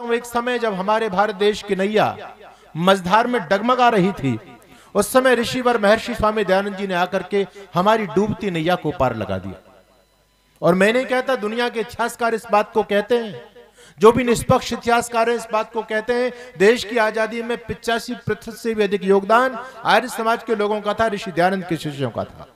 एक समय जब हमारे भारत देश की नैया मझधार में डगमगा रही थी, उस समय ऋषिवर महर्षि स्वामी दयानंद जी ने आकर के हमारी डूबती नैया को पार लगा दिया। और मैं नहीं कहता, दुनिया के इतिहासकार इस बात को कहते हैं, जो भी निष्पक्ष इतिहासकार है इस बात को कहते हैं, देश की आजादी में 85% से भी अधिक योगदान आर्य समाज के लोगों का था, ऋषि दयानंद के शिष्यों का था।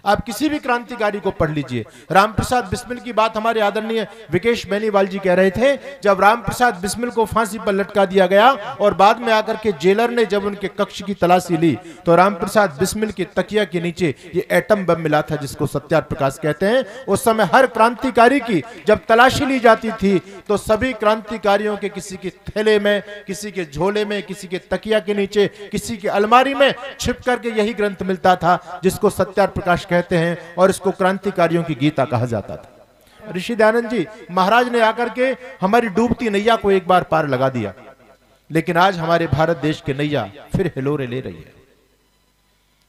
आप किसी भी क्रांतिकारी को पढ़ लीजिए। रामप्रसाद बिस्मिल की बात हमारे आदरणीय विकेश बेनीवाल जी कह रहे थे, जब रामप्रसाद बिस्मिल को फांसी पर लटका दिया गया और बाद में आकर के जेलर ने जब उनके कक्ष की तलाशी ली तो रामप्रसाद बिस्मिल की तकिया के नीचे ये एटम बम मिला था, जिसको सत्याप्रकाश कहते हैं। उस समय हर क्रांतिकारी की जब तलाशी ली जाती थी तो सभी क्रांतिकारियों के किसी के थैले में, किसी के झोले में, किसी के तकिया के नीचे, किसी की अलमारी में छिप करके यही ग्रंथ मिलता था, जिसको सत्याप्रकाश कहते हैं, और इसको क्रांतिकारियों की गीता कहा जाता था। ऋषि दयानंद जी महाराज ने आकर के हमारी डूबती नैया को एक बार पार लगा दिया, लेकिन आज हमारे भारत देश की नैया फिर हिलोरे ले रही है।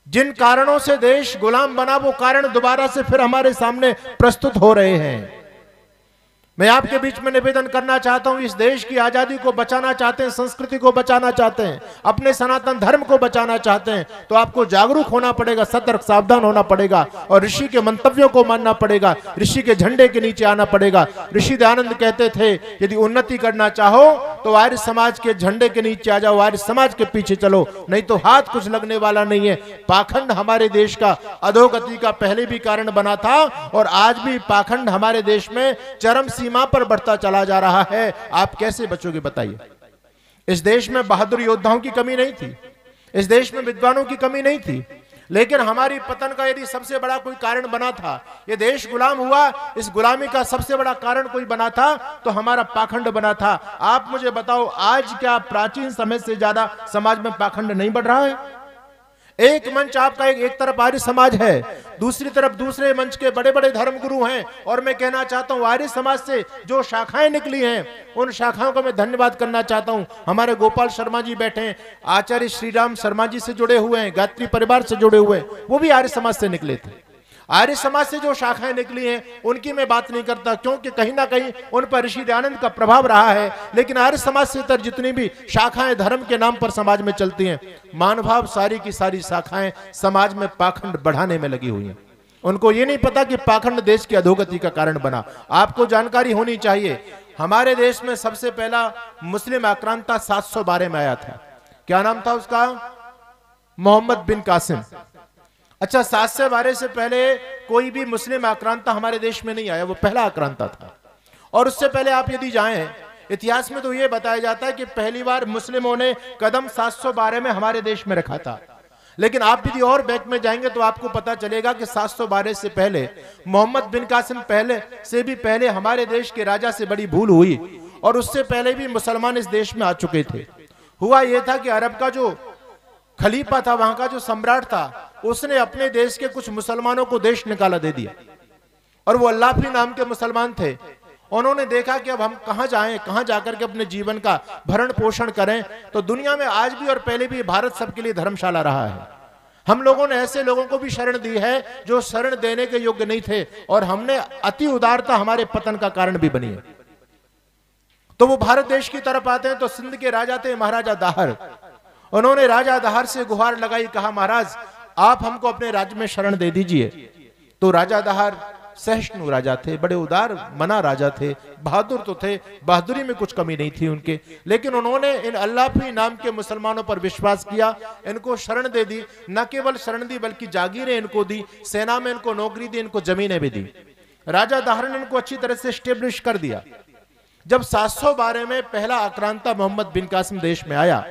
जिन कारणों से देश गुलाम बना वो कारण दोबारा से फिर हमारे सामने प्रस्तुत हो रहे हैं। मैं आपके बीच में निवेदन करना चाहता हूं, इस देश की आजादी को बचाना चाहते हैं, संस्कृति को बचाना चाहते हैं, अपने सनातन धर्म को बचाना चाहते हैं, तो आपको जागरूक होना पड़ेगा, सतर्क सावधान होना पड़ेगा और ऋषि के मंतव्यों को मानना पड़ेगा, ऋषि के झंडे के नीचे आना पड़ेगा। ऋषि दयानंद कहते थे, यदि उन्नति करना चाहो तो आर्य समाज के झंडे के नीचे आ जाओ, आर्य समाज के पीछे चलो, नहीं तो हाथ कुछ लगने वाला नहीं है। पाखंड हमारे देश का अधोगति का पहले भी कारण बना था और आज भी पाखंड हमारे देश में चरम सीमा पर बढ़ता चला जा रहा है। आप कैसे बचोगे बताइए? इस देश में बहादुर योद्धाओं की कमी नहीं थी, इस देश में विद्वानों की कमी नहीं थी, लेकिन हमारी पतन का यदि सबसे बड़ा कोई कारण बना था, ये देश गुलाम हुआ, इस गुलामी का सबसे बड़ा कारण कोई बना था तो हमारा पाखंड बना था। आप मुझे बताओ, आज क्या प्राचीन समय से ज्यादा समाज में पाखंड नहीं बढ़ रहा है? एक मंच आपका एक तरफ आर्य समाज है, दूसरी तरफ दूसरे मंच के बड़े बड़े धर्मगुरु हैं, और मैं कहना चाहता हूं आर्य समाज से जो शाखाएं निकली हैं उन शाखाओं को मैं धन्यवाद करना चाहता हूं। हमारे गोपाल शर्मा जी बैठे हैं, आचार्य श्रीराम शर्मा जी से जुड़े हुए हैं, गायत्री परिवार से जुड़े हुए, वो भी आर्य समाज से निकले थे। आर्य समाज से जो शाखाएं निकली हैं उनकी मैं बात नहीं करता, क्योंकि कहीं ना कहीं उन पर ऋषि दयानंद का प्रभाव रहा है, लेकिन आर्य समाज से इतर जितनी भी शाखाएं धर्म के नाम पर समाज में चलती हैं, मानभाव सारी की सारी शाखाएं समाज में पाखंड बढ़ाने में लगी हुई हैं। उनको ये नहीं पता कि पाखंड देश की अधोगति का कारण बना। आपको जानकारी होनी चाहिए, हमारे देश में सबसे पहला मुस्लिम आक्रांता 712 में आया था। क्या नाम था उसका? मोहम्मद बिन कासिम। अच्छा, 712 से पहले कोई भी मुस्लिम आक्रांता हमारे देश में नहीं आया, वो पहला आक्रांता था। और उससे पहले आप यदि जाएं इतिहास में तो ये बताया जाता है कि पहली बार मुस्लिमों ने कदम 712 में हमारे देश में रखा था। लेकिन आप यदि और बैक में जाएंगे तो आपको पता चलेगा कि 712 से पहले मोहम्मद बिन कासिम पहले से भी पहले हमारे देश के राजा से बड़ी भूल हुई, और उससे पहले भी मुसलमान इस देश में आ चुके थे। हुआ यह था कि अरब का जो खलीफा था, वहां का जो सम्राट था, उसने अपने देश के कुछ मुसलमानों को देश निकाला दे दिया, और वो अल्लाफी नाम के मुसलमान थे। उन्होंने देखा कि अब हम कहां जाएं, कहां जाकर के अपने जीवन का भरण पोषण करें। तो दुनिया में आज भी और पहले भी भारत सबके लिए धर्मशाला रहा है। हम लोगों ने ऐसे लोगों को भी शरण दी है जो शरण देने के योग्य नहीं थे, और हमने अति उदारता हमारे पतन का कारण भी बनी है। तो वो भारत देश की तरफ आते हैं तो सिंध के राजा थे महाराजा दाहर। उन्होंने राजा दाहर से गुहार लगाई, कहा महाराज आप हमको अपने राज्य में शरण दे दीजिए। तो राजा दाहर सहिष्णु राजा थे, बड़े उदार मना राजा थे, बहादुर तो थे, बहादुरी में कुछ कमी नहीं थी उनके, लेकिन उन्होंने इन अल्लाफी नाम के मुसलमानों पर विश्वास किया, इनको शरण दे दी। न केवल शरण दी बल्कि जागीरें इनको दी, सेना में इनको नौकरी दी, इनको जमीनें भी दी। राजा दाहर ने इनको अच्छी तरह से स्टेब्लिश कर दिया। जब 712 में पहला आक्रांता मोहम्मद बिन कासिम देश में आया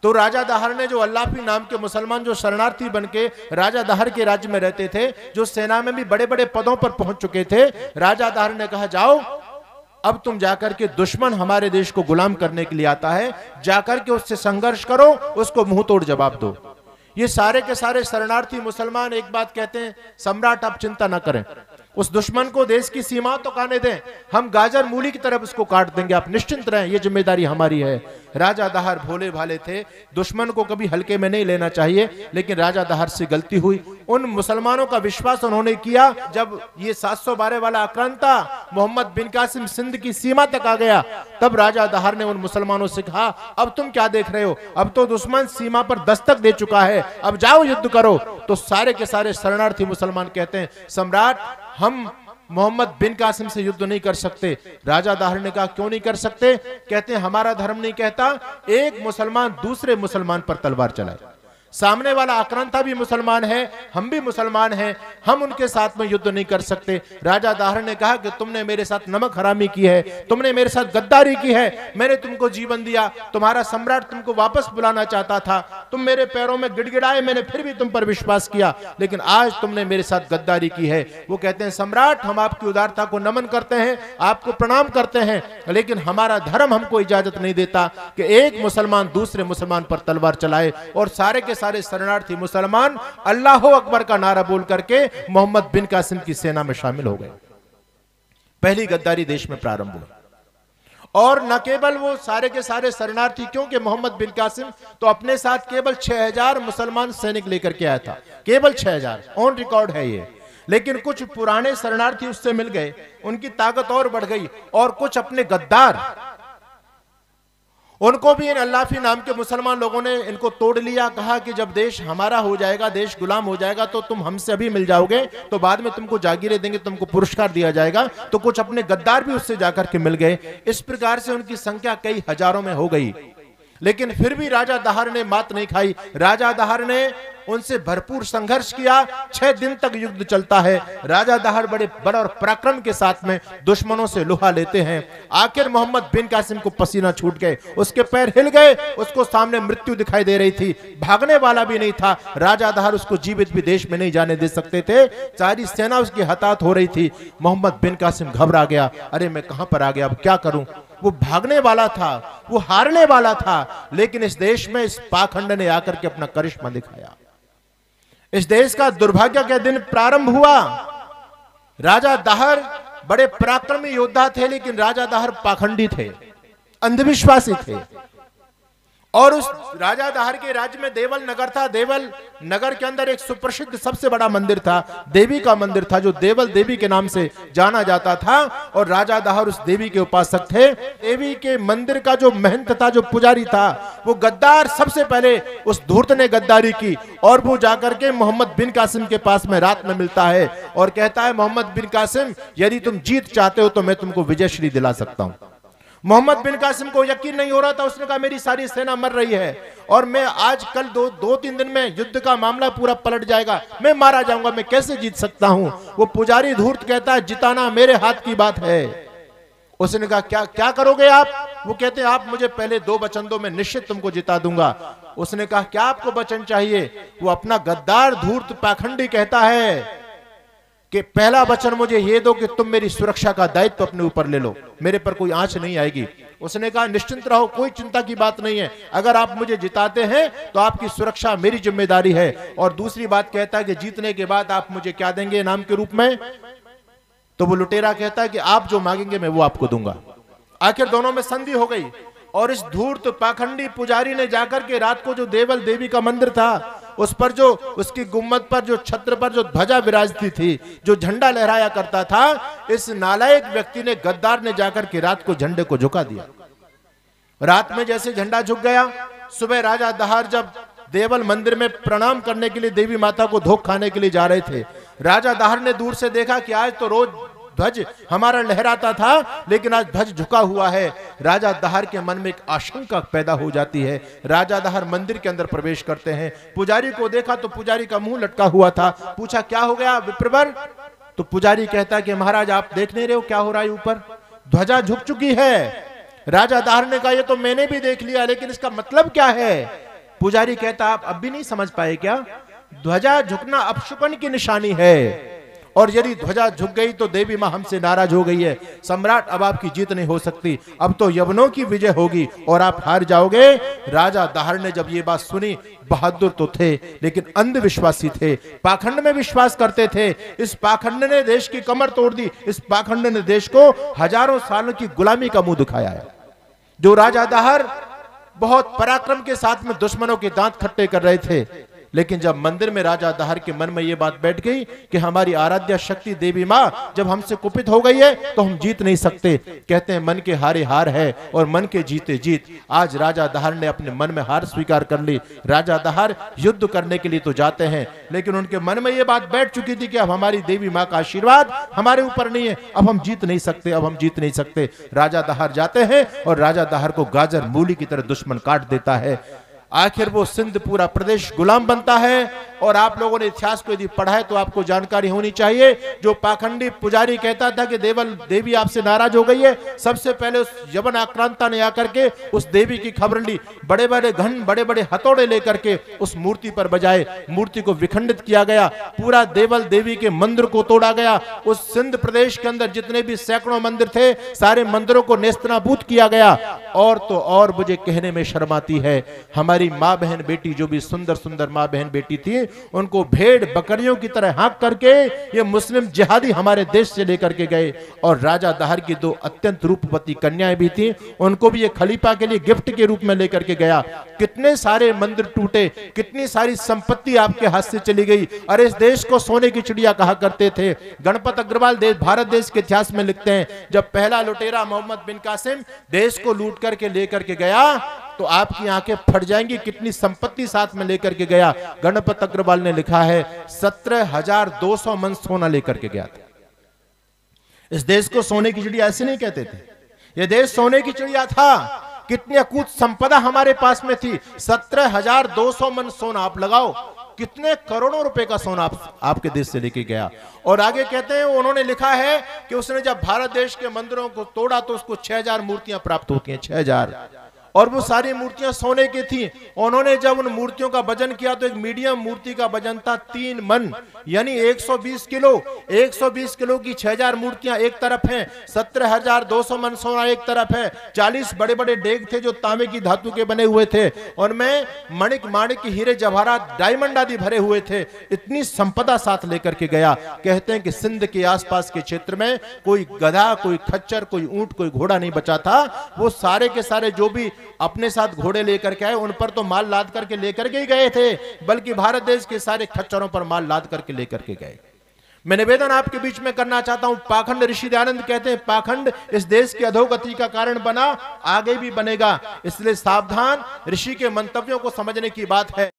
तो राजा दाहर ने, जो अल्लाफी नाम के मुसलमान जो शरणार्थी बनके राजा दाहर के राज्य में रहते थे, जो सेना में भी बड़े बड़े पदों पर पहुंच चुके थे, राजा दाहर ने कहा जाओ अब तुम जाकर के दुश्मन हमारे देश को गुलाम करने के लिए आता है, जाकर के उससे संघर्ष करो, उसको मुंह तोड़ जवाब दो। ये सारे के सारे शरणार्थी मुसलमान एक बात कहते हैं, सम्राट आप चिंता ना करें, उस दुश्मन को देश की सीमा तो आने दें, हम गाजर मूली की तरफ उसको काट देंगे, आप निश्चिंत रहें, ये जिम्मेदारी हमारी है। राजा दाहर भोले भाले थे, दुश्मन को कभी हल्के में नहीं लेना चाहिए, लेकिन राजा दाहर से गलती हुई। उन मुसलमानों का विश्वास उन्होंने किया, जब ये 712 वाला आक्रांता मोहम्मद बिन कासिम सिंध की सीमा तक आ गया, तब राजा दाहर ने उन मुसलमानों से कहा, अब तुम क्या देख रहे हो, अब तो दुश्मन सीमा पर दस्तक दे चुका है, अब जाओ युद्ध करो। तो सारे के सारे शरणार्थी मुसलमान कहते हैं, सम्राट, हम मोहम्मद बिन कासिम से युद्ध नहीं कर सकते। राजा दाहर ने कहा, क्यों नहीं कर सकते? कहते हैं, हमारा धर्म नहीं कहता एक मुसलमान दूसरे मुसलमान पर तलवार चलाए। सामने वाला आक्रांता भी मुसलमान है, हम भी मुसलमान हैं, हम उनके साथ में युद्ध नहीं कर सकते। राजा दाहर ने कहा कि तुमने मेरे साथ नमक हरामी की है, तुमने मेरे साथ गद्दारी की है, मैंने तुमको जीवन दिया, तुम्हारा सम्राट तुमको वापस बुलाना चाहता था, तुम मेरे पैरों में गिड़गिड़ाए, मैंने फिर भी तुम पर विश्वास किया, लेकिन आज तुमने मेरे साथ गद्दारी की है। वो कहते हैं, सम्राट, हम आपकी उदारता को नमन करते हैं, आपको प्रणाम करते हैं, लेकिन हमारा धर्म हमको इजाजत नहीं देता कि एक मुसलमान दूसरे मुसलमान पर तलवार चलाए। और सारे के सारे शरणार्थी मुसलमान अल्लाह अकबर का नारा बोल करके मोहम्मद बिन कासिम की सेना में शामिल हो गए। पहली गद्दारी देश में प्रारंभ हुई। और न केवल वो सारे के सारे शरणार्थी, क्योंकि मोहम्मद बिन कासिम तो अपने साथ केवल 6000 मुसलमान सैनिक लेकर के आया था, केवल 6000, ऑन रिकॉर्ड है ये। लेकिन कुछ पुराने शरणार्थी उससे मिल गए, उनकी ताकत और बढ़ गई, और कुछ अपने गद्दार, उनको भी इन अल्लाफी नाम के मुसलमान लोगों ने इनको तोड़ लिया। कहा कि जब देश हमारा हो जाएगा, देश गुलाम हो जाएगा, तो तुम हमसे अभी मिल जाओगे, तो बाद में तुमको जागीरें देंगे, तुमको पुरस्कार दिया जाएगा। तो कुछ अपने गद्दार भी उससे जाकर के मिल गए। इस प्रकार से उनकी संख्या कई हजारों में हो गई, लेकिन फिर भी राजा दाहर ने मात नहीं खाई। राजा दाहर ने उनसे भरपूर संघर्ष किया। 6 दिन तक युद्ध चलता है। राजा दाहर बड़े बल और पराक्रम के साथ में दुश्मनों से लोहा लेते हैं। आखिर मोहम्मद बिन कासिम को पसीना छूट गए, उसके पैर हिल गए, उसको सामने मृत्यु दिखाई दे रही थी, भागने वाला भी नहीं था। राजा दाहर उसको जीवित भी देश में नहीं जाने दे सकते थे, सारी सेना उसकी हताहत हो रही थी। मोहम्मद बिन कासिम घबरा गया, अरे मैं कहां पर आ गया, अब क्या करूं। वो भागने वाला था, वो हारने वाला था, लेकिन इस देश में इस पाखंड ने आकर के अपना करिश्मा दिखाया। इस देश का दुर्भाग्य का दिन प्रारंभ हुआ। राजा दाहर बड़े पराक्रमी योद्धा थे, लेकिन राजा दाहर पाखंडी थे, अंधविश्वासी थे। और उस राजा दाहर के राज्य में देवल नगर था। देवल नगर के अंदर एक सुप्रसिद्ध सबसे बड़ा मंदिर था, देवी का मंदिर था, जो देवल देवी के नाम से जाना जाता था। और राजा दाहर उस देवी के उपासक थे। देवी के मंदिर का जो महंत था, जो पुजारी था, वो गद्दार, सबसे पहले उस धूर्त ने गद्दारी की। और वो जाकर के मोहम्मद बिन कासिम के पास में रात में मिलता है और कहता है, मोहम्मद बिन कासिम, यदि तुम जीत चाहते हो तो मैं तुमको विजयश्री दिला सकता हूं। मोहम्मद बिन कासिम को यकीन नहीं हो रहा था। उसने कहा, मेरी सारी सेना मर रही है और मैं आज कल 2-3 दिन में युद्ध का मामला पूरा पलट जाएगा, मैं मारा जाऊंगा, मैं कैसे जीत सकता हूं। वो पुजारी धूर्त कहता है, जिताना मेरे हाथ की बात है। उसने कहा, क्या करोगे आप? वो कहते हैं, आप मुझे पहले 2 वचन दो, मैं निश्चित तुमको जिता दूंगा। उसने कहा, क्या आपको वचन चाहिए? वो अपना गद्दार धूर्त पाखंडी कहता है कि पहला वचन मुझे ये दो कि तुम मेरी सुरक्षा का दायित्व अपने ऊपर ले लो, मेरे पर कोई आंच नहीं आएगी। उसने कहा, निश्चिंत रहो, कोई चिंता की बात नहीं है, अगर आप मुझे जिताते हैं तो आपकी सुरक्षा मेरी जिम्मेदारी है। और दूसरी बात कहता है कि जीतने के बाद आप मुझे क्या देंगे इनाम के रूप में? तो वो लुटेरा कहता है कि आप जो मांगेंगे मैं वो आपको दूंगा। आखिर दोनों में संधि हो गई। और इस धूर्त पाखंडी पुजारी ने जाकर के रात को जो देवल देवी का मंदिर था, उस पर जो उसकी गुम्मद पर, जो छत्र पर जो ध्वजा विराजती थी, जो झंडा लहराया करता था, इस नालायक व्यक्ति ने, गद्दार ने जाकर के रात को झंडे को झुका दिया। रात में जैसे झंडा झुक गया, सुबह राजा दाहर जब देवल मंदिर में प्रणाम करने के लिए देवी माता को धोख खाने के लिए जा रहे थे, राजा दाहर ने दूर से देखा कि आज तो रोज ध्वज हमारा लहराता था, लेकिन आज ध्वज झुका हुआ है। राजा दाहर के मन में एक आशंका पैदा हो जाती है। राजा दाहर मंदिर के अंदर प्रवेश करते हैं। पुजारी को देखा तो पुजारी का मुंह लटका हुआ था। पूछा, क्या हो गया विप्रवर? तो पुजारी कहता है कि महाराज, आप देख नहीं रहे हो क्या हो रहा है? ऊपर ध्वजा झुक चुकी है। राजा दाहर ने कहा, ये तो मैंने भी देख लिया, लेकिन इसका मतलब क्या है? पुजारी कहता, आप अब भी नहीं समझ पाए क्या? ध्वजा झुकना अपशुकन की निशानी है। और यदि ध्वजा झुक गई तो देवी मां हमसे नाराज हो गई है, सम्राट अब आपकी जीत नहीं हो सकती, अब तो यवनों की विजय होगी और आप हार जाओगे। राजा दाहर ने जब ये बात सुनी, बहादुर तो थे लेकिन अंधविश्वासी थे, पाखंड में विश्वास करते थे। इस पाखंड ने देश की कमर तोड़ दी, इस पाखंड ने देश को हजारों सालों की गुलामी का मुंह दिखाया है। जो राजा दाहर बहुत पराक्रम के साथ में दुश्मनों के दांत खट्टे कर रहे थे, लेकिन जब मंदिर में राजा दाहर के मन में यह बात बैठ गई कि हमारी आराध्या शक्ति देवी मां जब हमसे कुपित हो गई है तो हम जीत नहीं सकते, कहते हैं मन के हारे हार है और मन के जीते जीत। आज राजा दाहर ने अपने मन में हार स्वीकार कर ली। राजा दाहर युद्ध करने के लिए तो जाते हैं, लेकिन उनके मन में यह बात बैठ चुकी थी कि अब हमारी देवी मां का आशीर्वाद हमारे ऊपर नहीं है, अब हम जीत नहीं सकते, अब हम जीत नहीं सकते। राजा दाहर जाते हैं और राजा दाहर को गाजर मूली की तरह दुश्मन काट देता है। आखिर वो सिंध पूरा प्रदेश गुलाम बनता है। और आप लोगों ने इतिहास को यदि पढ़ा है तो आपको जानकारी होनी चाहिए, जो पाखंडी पुजारी कहता था कि देवी आपसे नाराज हो गई है, सबसे पहले उस यवन आक्रांता ने आकर के उस देवी की खबर ली, बड़े बड़े घन बड़े बड़े हथौड़े लेकर के उस मूर्ति पर बजाए, मूर्ति को विखंडित किया गया, पूरा देवल देवी के मंदिर को तोड़ा गया। उस सिंध प्रदेश के अंदर जितने भी सैकड़ों मंदिर थे, सारे मंदिरों को नेस्तनाबूद किया गया। और तो और मुझे कहने में शर्म आती है, हमारी माँ बहन बेटी जो भी सुंदर सुंदर माँ बहन बेटी थी, उनको भेड़ बकरियों की तरह हाँक करके ये मुस्लिम जिहादी हमारे देश से लेकर के गए। और राजा दाहर की दो अत्यंत रूपवती कन्याएं भी थी, उनको भी ये खलीफा के लिए गिफ्ट के रूप में लेकर के गया। कितने सारे मंदिर टूटे, कितनी सारी संपत्ति आपके हाथ से चली गई। और इस देश को सोने की चिड़िया कहा करते थे। गणपत अग्रवाल भारत देश के इतिहास में लिखते हैं, जब पहला लुटेरा मोहम्मद बिन कासिम देश को लूट करके लेकर के गया तो आपकी आंखें फट जाएंगी, कितनी संपत्ति साथ में लेकर के गया। गणपत अग्रवाल ने लिखा है 17,200 मन सोना लेकर के गया था। इस देश को सोने की चिड़िया ऐसे नहीं कहते थे, यह देश सोने की चिड़िया था। कितनी अकूत संपदा हमारे पास में थी। 17,200 मन सोना आप लगाओ, कितने करोड़ों रुपए का सोना आपके देश से लेके गया। और आगे कहते हैं, उन्होंने लिखा है कि उसने जब भारत देश के मंदिरों को तोड़ा तो उसको 6,000 मूर्तियां प्राप्त होती हैं, 6,000, और वो सारी मूर्तियां सोने की थी। उन्होंने जब उन मूर्तियों का वजन किया तो एक मीडियम मूर्ति का वजन था 3 मन, यानी 120 किलो। 120 किलो की 6,000 मूर्तियां एक तरफ हैं, 17,200 मन सोना एक तरफ है। 40 बड़े बड़े डेग थे जो तांबे की धातु के बने हुए थे, उनमें मणिक माणिक हीरे जवाहरात डायमंड आदि भरे हुए थे। इतनी संपदा साथ लेकर के गया। कहते हैं कि सिंध के आसपास के क्षेत्र में कोई गधा, कोई खच्चर, कोई ऊंट, कोई घोड़ा नहीं बचा था। वो सारे के सारे जो भी अपने साथ घोड़े लेकर के आए, उन पर तो माल लाद करके लेकर के ही गए थे, बल्कि भारत देश के सारे खच्चरों पर माल लाद करके लेकर के गए। मैं निवेदन आपके बीच में करना चाहता हूं, पाखंड, ऋषि दयानंद कहते हैं पाखंड इस देश की अधोगति का कारण बना, आगे भी बनेगा, इसलिए सावधान। ऋषि के मंतव्यों को समझने की बात है।